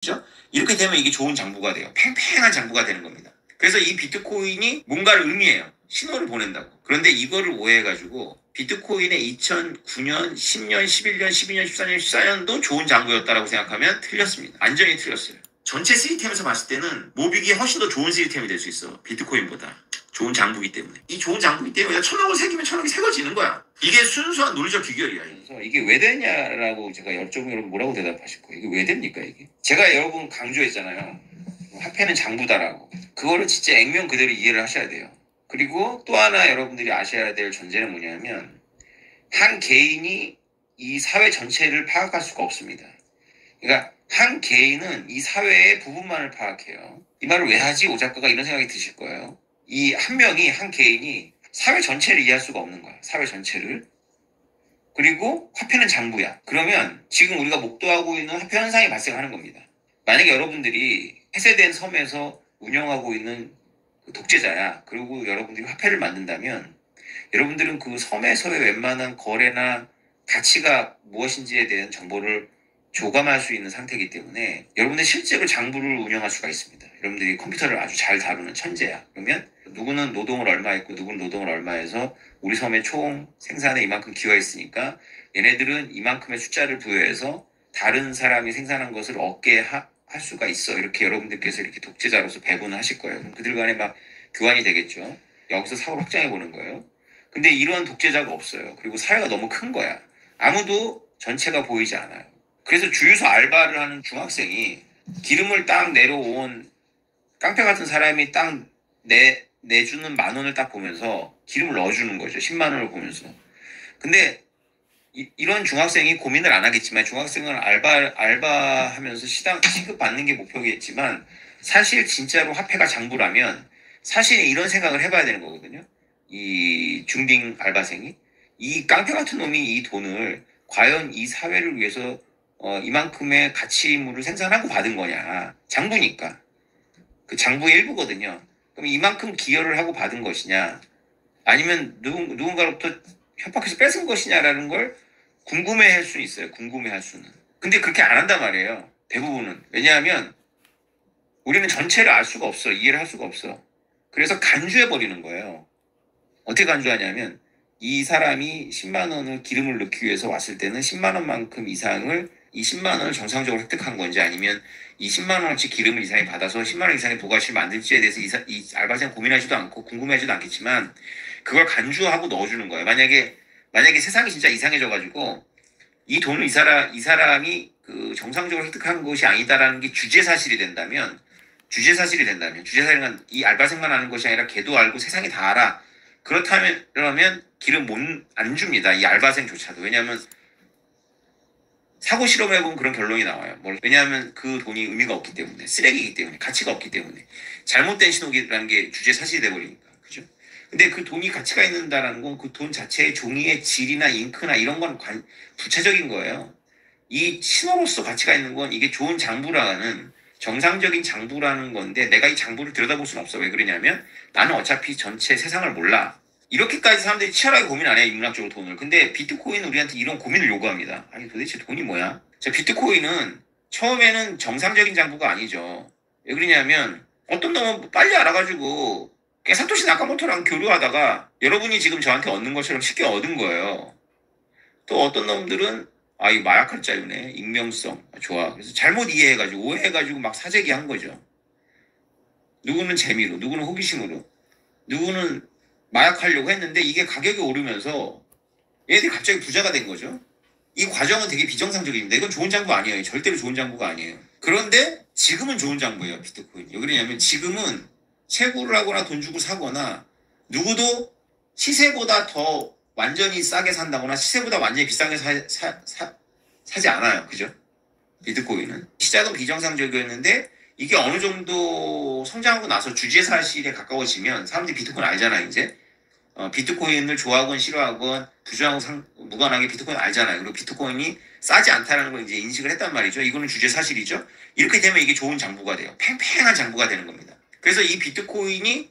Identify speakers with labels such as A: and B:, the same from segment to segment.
A: 그죠? 이렇게 되면 이게 좋은 장부가 돼요. 팽팽한 장부가 되는 겁니다. 그래서 이 비트코인이 뭔가를 의미해요. 신호를 보낸다고. 그런데 이거를 오해해가지고 비트코인의 2009년, 10년, 11년, 12년, 14년, 14년도 좋은 장부였다라고 생각하면 틀렸습니다. 완전히 틀렸어요. 전체 시스템에서 봤을 때는 모빅이 훨씬 더 좋은 시스템이 될 수 있어. 비트코인보다. 좋은 장부이기 때문에. 이 좋은 장부이기 때문에 1,000억을 새기면 1,000억이 새겨지는 거야. 이게 순수한 논리적 귀결이야. 그래서 이게 왜 되냐라고 제가 여쭤보면 여러분 뭐라고 대답하실 거예요? 이게 왜 됩니까 이게? 제가 여러분 강조했잖아요. 화폐는 장부다라고. 그거를 진짜 액면 그대로 이해를 하셔야 돼요. 그리고 또 하나 여러분들이 아셔야 될 전제는 뭐냐면 한 개인이 이 사회 전체를 파악할 수가 없습니다. 그러니까 한 개인은 이 사회의 부분만을 파악해요. 이 말을 왜 하지? 오 작가가 이런 생각이 드실 거예요. 이 한 명이, 한 개인이 사회 전체를 이해할 수가 없는 거야. 사회 전체를. 그리고 화폐는 장부야. 그러면 지금 우리가 목도하고 있는 화폐 현상이 발생하는 겁니다. 만약에 여러분들이 폐쇄된 섬에서 운영하고 있는 그 독재자야. 그리고 여러분들이 화폐를 만든다면 여러분들은 그 섬에서의 웬만한 거래나 가치가 무엇인지에 대한 정보를 조감할 수 있는 상태이기 때문에 여러분들 실제로 장부를 운영할 수가 있습니다. 여러분들이 컴퓨터를 아주 잘 다루는 천재야. 그러면 누구는 노동을 얼마 했고 누구는 노동을 얼마 해서 우리 섬의 총 생산에 이만큼 기여했으니까 얘네들은 이만큼의 숫자를 부여해서 다른 사람이 생산한 것을 얻게 할 수가 있어. 이렇게 여러분들께서 이렇게 독재자로서 배분을 하실 거예요. 그럼 그들 간에 막 교환이 되겠죠. 여기서 사고를 확장해 보는 거예요. 근데 이런 독재자가 없어요. 그리고 사회가 너무 큰 거야. 아무도 전체가 보이지 않아요. 그래서 주유소 알바를 하는 중학생이 기름을 딱 내려온 깡패 같은 사람이 딱 내주는 10,000원을 딱 보면서 기름을 넣어주는 거죠. 10만 원을 보면서. 근데 이런 중학생이 고민을 안 하겠지만 중학생은 알바하면서 시급 받는 게 목표겠지만 사실 진짜로 화폐가 장부라면 사실 이런 생각을 해봐야 되는 거거든요. 이 중딩 알바생이 이 깡패 같은 놈이 이 돈을 과연 이 사회를 위해서 이만큼의 가치물을 생산하고 받은 거냐. 장부니까. 그 장부의 일부거든요. 그럼 이만큼 기여를 하고 받은 것이냐. 아니면 누군가로부터 협박해서 뺏은 것이냐라는 걸 궁금해할 수 있어요. 궁금해할 수는. 근데 그렇게 안 한단 말이에요. 대부분은. 왜냐하면 우리는 전체를 알 수가 없어. 이해를 할 수가 없어. 그래서 간주해버리는 거예요. 어떻게 간주하냐면 이 사람이 10만 원을 기름을 넣기 위해서 왔을 때는 10만 원만큼 이상을 이 10만 원을 정상적으로 획득한 건지 아니면 이 10만 원어치 기름을 이상이 받아서 10만 원 이상의 부가치를 만들지에 대해서 이 알바생 고민하지도 않고 궁금해하지도 않겠지만 그걸 간주하고 넣어주는 거예요. 만약에 세상이 진짜 이상해져가지고 이 돈을 이 사람이 그 정상적으로 획득한 것이 아니다라는 게 주제사실이 된다면 주제사실은 이 알바생만 아는 것이 아니라 걔도 알고 세상이 다 알아. 그러면 기름 안 줍니다. 이 알바생조차도. 왜냐하면 사고 실험해보면 그런 결론이 나와요. 왜냐하면 그 돈이 의미가 없기 때문에, 쓰레기이기 때문에, 가치가 없기 때문에, 잘못된 신호기라는 게 주제 사실이 돼버리니까. 그죠? 근데 그 돈이 가치가 있는다라는 건 그 돈 자체의 종이의 질이나 잉크나 이런 건 부차적인 거예요. 이 신호로서 가치가 있는 건 이게 좋은 장부라는 정상적인 장부라는 건데 내가 이 장부를 들여다볼 수는 없어. 왜 그러냐면 나는 어차피 전체 세상을 몰라. 이렇게까지 사람들이 치열하게 고민 안 해요. 인문학적으로 돈을. 근데 비트코인은 우리한테 이런 고민을 요구합니다. 아니 도대체 돈이 뭐야? 자, 비트코인은 처음에는 정상적인 장부가 아니죠. 왜 그러냐면 어떤 놈은 빨리 알아가지고 그냥 사토시 나카모토랑 교류하다가 여러분이 지금 저한테 얻는 것처럼 쉽게 얻은 거예요. 또 어떤 놈들은 이거 마약할 자유네. 익명성. 좋아. 그래서 잘못 이해해가지고 오해해가지고 막 사재기 한 거죠. 누구는 재미로, 누구는 호기심으로, 누구는 마약하려고 했는데 이게 가격이 오르면서 얘들이 갑자기 부자가 된 거죠. 이 과정은 되게 비정상적입니다. 이건 좋은 장부 아니에요. 절대로 좋은 장부가 아니에요. 그런데 지금은 좋은 장부예요. 비트코인이. 왜 그러냐면 지금은 채굴을 하거나 돈 주고 사거나 누구도 시세보다 더 완전히 싸게 산다거나 시세보다 완전히 비싸게 사지 않아요. 그죠? 비트코인은. 시작은 비정상적이었는데 이게 어느 정도 성장하고 나서 주제사실에 가까워지면 사람들이 비트코인 알잖아요. 이제 비트코인을 좋아하건 싫어하건 부정하고 무관하게 비트코인 알잖아요. 그리고 비트코인이 싸지 않다는 걸 이제 인식을 했단 말이죠. 이거는 주제사실이죠. 이렇게 되면 이게 좋은 장부가 돼요. 팽팽한 장부가 되는 겁니다. 그래서 이 비트코인이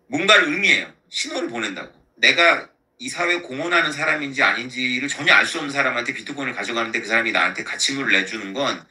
A: 뭔가를 의미해요. 신호를 보낸다고. 내가 이 사회에 공헌하는 사람인지 아닌지를 전혀 알 수 없는 사람한테 비트코인을 가져가는데 그 사람이 나한테 가치물을 내주는 건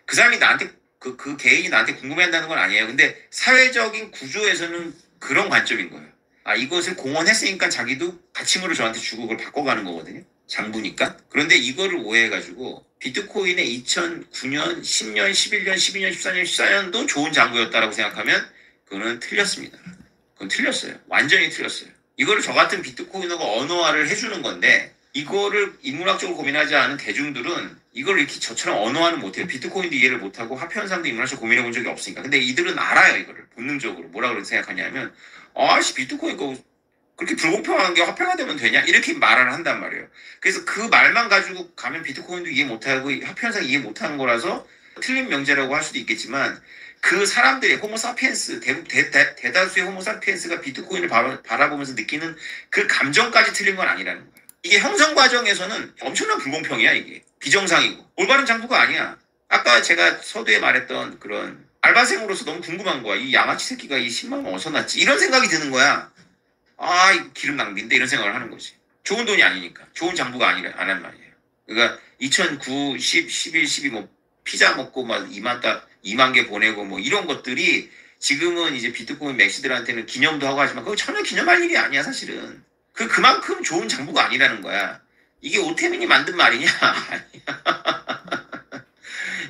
A: 그 사람이 나한테 그 개인이 나한테 궁금해한다는 건 아니에요. 근데 사회적인 구조에서는 그런 관점인 거예요. 아, 이것을 공헌했으니까 자기도 받침으로 저한테 주고 그걸 바꿔가는 거거든요. 장부니까. 그런데 이거를 오해해가지고 비트코인의 2009년, 10년, 11년, 12년, 14년, 14년도 좋은 장부였다라고 생각하면 그거는 틀렸습니다. 그건 틀렸어요. 완전히 틀렸어요. 이거를 저 같은 비트코이너가 언어화를 해주는 건데 이거를 인문학적으로 고민하지 않은 대중들은 이걸 이렇게 저처럼 언어화는 못해요. 비트코인도 이해를 못하고 화폐현상도 인문학적으로 고민해 본 적이 없으니까. 근데 이들은 알아요. 이거를 본능적으로. 뭐라 그렇게 생각하냐면 아씨 비트코인 거 그렇게 불공평한 게 화폐가 되면 되냐? 이렇게 말을 한단 말이에요. 그래서 그 말만 가지고 가면 비트코인도 이해 못하고 화폐현상 이해 못하는 거라서 틀린 명제라고 할 수도 있겠지만 그 사람들의 호모사피엔스 대다수의 호모사피엔스가 비트코인을 바라보면서 느끼는 그 감정까지 틀린 건 아니라는 거예요. 이게 형성 과정에서는 엄청난 불공평이야. 이게 비정상이고 올바른 장부가 아니야. 아까 제가 서두에 말했던 그런 알바생으로서 너무 궁금한 거야. 이 양아치 새끼가 이 10만 원 어디서 났지? 이런 생각이 드는 거야. 아, 이거 기름 낭비인데 이런 생각을 하는 거지. 좋은 돈이 아니니까. 좋은 장부가 아니란 말이에요. 그러니까 2009, 10, 11, 12 뭐 피자 먹고 막 2만 개 보내고 뭐 이런 것들이 지금은 이제 비트코인 맥시들한테는 기념도 하고 하지만 그거 전혀 기념할 일이 아니야 사실은. 그만큼 좋은 장부가 아니라는 거야. 이게 오태민이 만든 말이냐?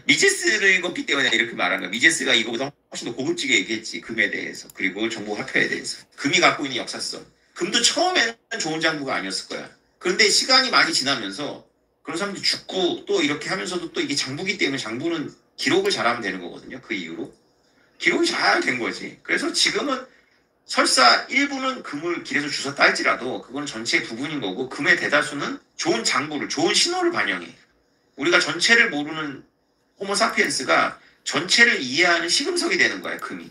A: 미제스를 읽었기 때문에 이렇게 말한 거야. 미제스가 이거보다 훨씬 더 고급지게 얘기했지. 금에 대해서. 그리고 정보 화폐에 대해서. 금이 갖고 있는 역사성. 금도 처음에는 좋은 장부가 아니었을 거야. 그런데 시간이 많이 지나면서 그런 사람들이 죽고 또 이렇게 하면서도 또 이게 장부기 때문에 장부는 기록을 잘하면 되는 거거든요. 그 이후로. 기록이 잘 된 거지. 그래서 지금은 설사 일부는 금을 길에서 주웠다 할지라도 그건 전체의 부분인 거고 금의 대다수는 좋은 장부를, 좋은 신호를 반영해. 우리가 전체를 모르는 호모사피엔스가 전체를 이해하는 시금석이 되는 거야, 금이.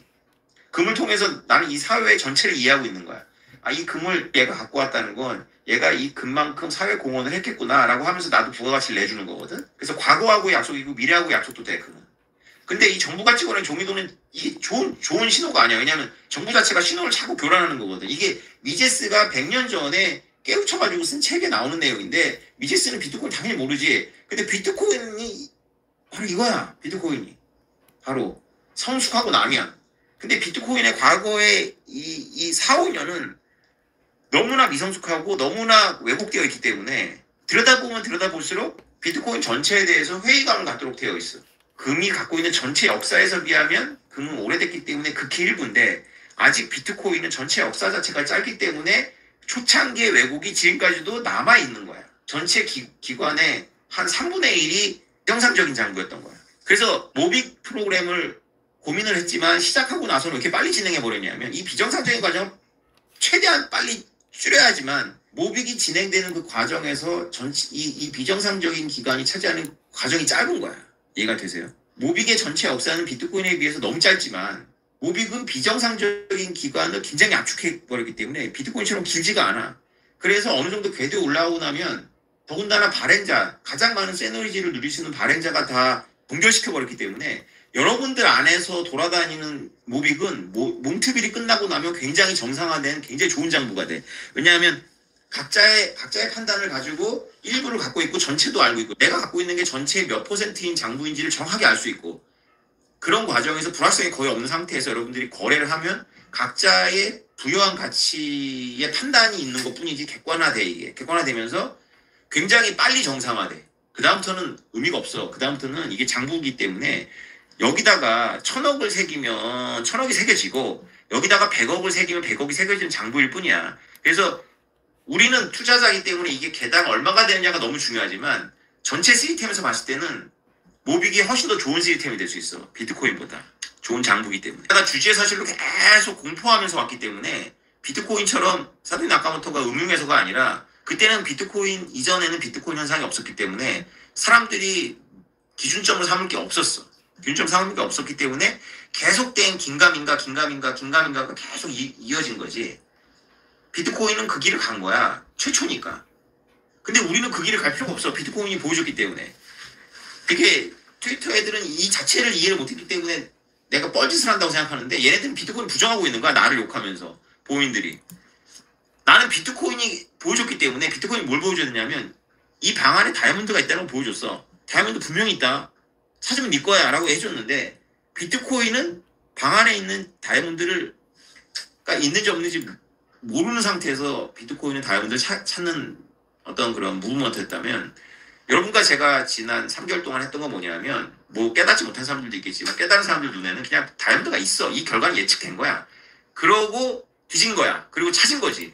A: 금을 통해서 나는 이 사회의 전체를 이해하고 있는 거야. 아, 이 금을 얘가 갖고 왔다는 건 얘가 이 금만큼 사회 공헌을 했겠구나라고 하면서 나도 부가가치를 내주는 거거든. 그래서 과거하고 약속이고 미래하고 약속도 돼, 금은. 근데 이 정부가 찍어낸 종이돈은 이게 좋은 신호가 아니야. 왜냐하면 정부 자체가 신호를 자꾸 교란하는 거거든. 이게 미제스가 100년 전에 깨우쳐가지고 쓴 책에 나오는 내용인데 미제스는 비트코인 당연히 모르지. 근데 비트코인이 바로 이거야. 비트코인이. 바로 성숙하고 나면. 근데 비트코인의 과거의 이 4, 5년은 너무나 미성숙하고 너무나 왜곡되어 있기 때문에 들여다보면 들여다볼수록 비트코인 전체에 대해서 회의감을 갖도록 되어 있어. 금이 갖고 있는 전체 역사에서 비하면 금은 오래됐기 때문에 극히 일부인데 아직 비트코인은 전체 역사 자체가 짧기 때문에 초창기의 왜곡이 지금까지도 남아있는 거야. 전체 기관의 한 3분의 1이 정상적인 장부였던 거야. 그래서 모빅 프로그램을 고민을 했지만 시작하고 나서는 왜 이렇게 빨리 진행해버렸냐면 이 비정상적인 과정을 최대한 빨리 줄여야지만 모빅이 진행되는 그 과정에서 이 비정상적인 기간이 차지하는 과정이 짧은 거야. 이해가 되세요? 모빅의 전체 역사는 비트코인에 비해서 너무 짧지만 모빅은 비정상적인 기간을 굉장히 압축해버렸기 때문에 비트코인처럼 길지가 않아. 그래서 어느 정도 궤도에 올라오고 나면 더군다나 발행자, 가장 많은 세너리지를 누릴 수 있는 발행자가 다 동결시켜버렸기 때문에 여러분들 안에서 돌아다니는 모빅은 몽트빌이 끝나고 나면 굉장히 정상화된 굉장히 좋은 장부가 돼. 왜냐하면 각자의 판단을 가지고 일부를 갖고 있고 전체도 알고 있고 내가 갖고 있는 게 전체의 몇 %인 장부인지를 정확하게 알 수 있고 그런 과정에서 불확실성이 거의 없는 상태에서 여러분들이 거래를 하면 각자의 부여한 가치의 판단이 있는 것 뿐이지 객관화돼. 이게 객관화되면서 굉장히 빨리 정상화돼. 그 다음부터는 의미가 없어. 그 다음부터는 이게 장부이기 때문에 여기다가 1000억을 새기면 1000억이 새겨지고 여기다가 100억을 새기면 100억이 새겨지는 장부일 뿐이야. 그래서 우리는 투자자이기 때문에 이게 개당 얼마가 되느냐가 너무 중요하지만 전체 시스템에서 봤을 때는 모빅이 훨씬 더 좋은 시스템이 될 수 있어. 비트코인보다. 좋은 장부이기 때문에. 내가 주지의 사실로 계속 공포하면서 왔기 때문에 비트코인처럼 사토시 나카모토가 음흉해서가 아니라 그때는 비트코인 이전에는 비트코인 현상이 없었기 때문에 사람들이 기준점을 삼을 게 없었어. 기준점 삼을 게 없었기 때문에 계속된 긴가민가가 계속 이어진 거지. 비트코인은 그 길을 간 거야. 최초니까. 근데 우리는 그 길을 갈 필요가 없어. 비트코인이 보여줬기 때문에. 그게 트위터 애들은 이 자체를 이해를 못했기 때문에 내가 뻘짓을 한다고 생각하는데 얘네들은 비트코인 부정하고 있는 거야. 나를 욕하면서. 보인들이. 나는 비트코인이 보여줬기 때문에 비트코인이 뭘 보여줬냐면 이 방 안에 다이아몬드가 있다는 걸 보여줬어. 다이아몬드 분명히 있다. 찾으면 네 거야 라고 해줬는데 비트코인은 방 안에 있는 다이아몬드를 있는지 없는지 모르는 상태에서 비트코인은 다이아몬드를 찾는 어떤 그런 무브먼트였다면, 여러분과 제가 지난 3개월 동안 했던 건 뭐냐면, 뭐 깨닫지 못한 사람들도 있겠지만 깨달은 사람들 눈에는 그냥 다이아몬드가 있어, 이 결과는 예측된 거야, 그러고 뒤진 거야, 그리고 찾은 거지.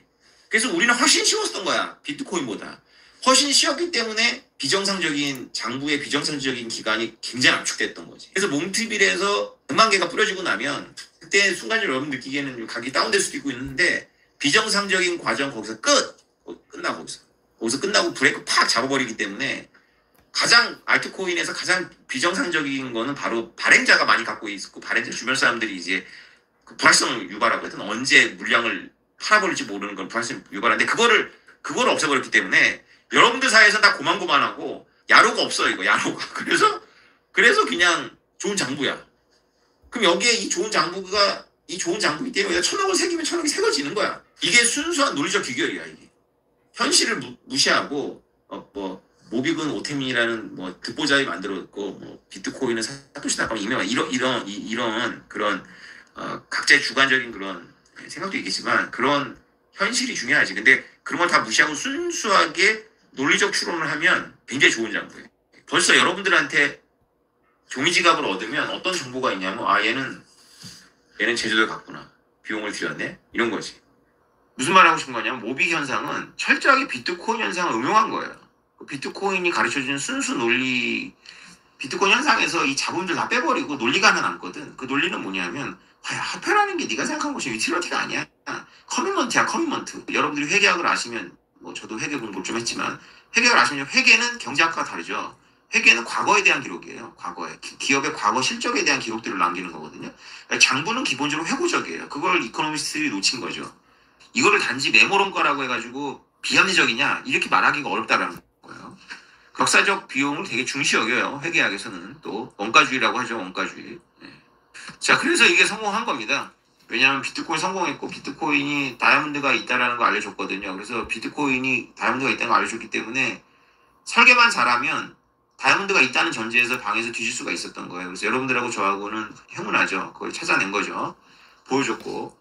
A: 그래서 우리는 훨씬 쉬웠던 거야, 비트코인보다. 훨씬 쉬웠기 때문에 비정상적인 장부의 비정상적인 기간이 굉장히 압축됐던 거지. 그래서 몽트빌에서 100만 개가 뿌려지고 나면 그때 순간적으로 여러분 느끼기에는 가격이 다운될 수도 있고 있는데, 비정상적인 과정 거기서 끝나고 거기서 끝나고 브레이크 팍 잡아버리기 때문에, 가장 알트코인에서 가장 비정상적인 거는 바로 발행자가 많이 갖고 있고, 발행자 주변 사람들이 이제 그 불확실성을 유발하고, 하여튼 언제 물량을 팔아버릴지 모르는 건 불확실성을 유발하는데, 그거를 없애버렸기 때문에 여러분들 사이에서 다 고만고만하고 야로가 없어요, 이거 야로가. 그래서 그냥 좋은 장부야. 그럼 여기에 이 좋은 장부이기 때문에 1,000억을 새기면 1,000억이 새겨지는 거야. 이게 순수한 논리적 귀결이야, 이게. 현실을 무시하고, 모빅은 오태민이라는 듣보잡이 만들었고, 비트코인은 사토시 나카모토 이런 그런 각자의 주관적인 그런 생각도 있겠지만, 그런 현실이 중요하지. 근데 그런 걸 다 무시하고 순수하게 논리적 추론을 하면 굉장히 좋은 장부예요. 벌써 여러분들한테 종이 지갑을 얻으면 어떤 정보가 있냐면, 얘는 제주도에 갔구나, 비용을 들였네, 이런 거지. 무슨 말 하고 싶은 거냐면, 모빅 현상은 철저하게 비트코인 현상을 응용한 거예요. 비트코인이 가르쳐주는 순수 논리, 비트코인 현상에서 이 자본들 다 빼버리고 논리가 하나 남거든. 그 논리는 뭐냐면, 화폐라는 게 네가 생각한 것이 유틸러티가 아니야. 커미먼트야, 커미먼트. 여러분들이 회계학을 아시면, 저도 회계 공부를 좀 했지만, 회계학을 아시면 회계는 경제학과가 다르죠. 회계는 과거에 대한 기록이에요. 과거에. 기업의 과거 실적에 대한 기록들을 남기는 거거든요. 장부는 기본적으로 회고적이에요. 그걸 이코노미스트들이 놓친 거죠. 이거를 단지 메모론가라고 해가지고 비합리적이냐, 이렇게 말하기가 어렵다라는 거예요. 역사적 비용을 되게 중시 여겨요. 회계학에서는 또 원가주의라고 하죠. 원가주의. 자, 그래서 이게 성공한 겁니다. 왜냐하면 비트코인 성공했고, 비트코인이 다이아몬드가 있다라는 거 알려줬거든요. 그래서 비트코인이 다이아몬드가 있다는 거 알려줬기 때문에 설계만 잘하면 다이아몬드가 있다는 전제에서 방에서 뒤질 수가 있었던 거예요. 그래서 여러분들하고 저하고는 행운하죠. 그걸 찾아낸 거죠. 보여줬고.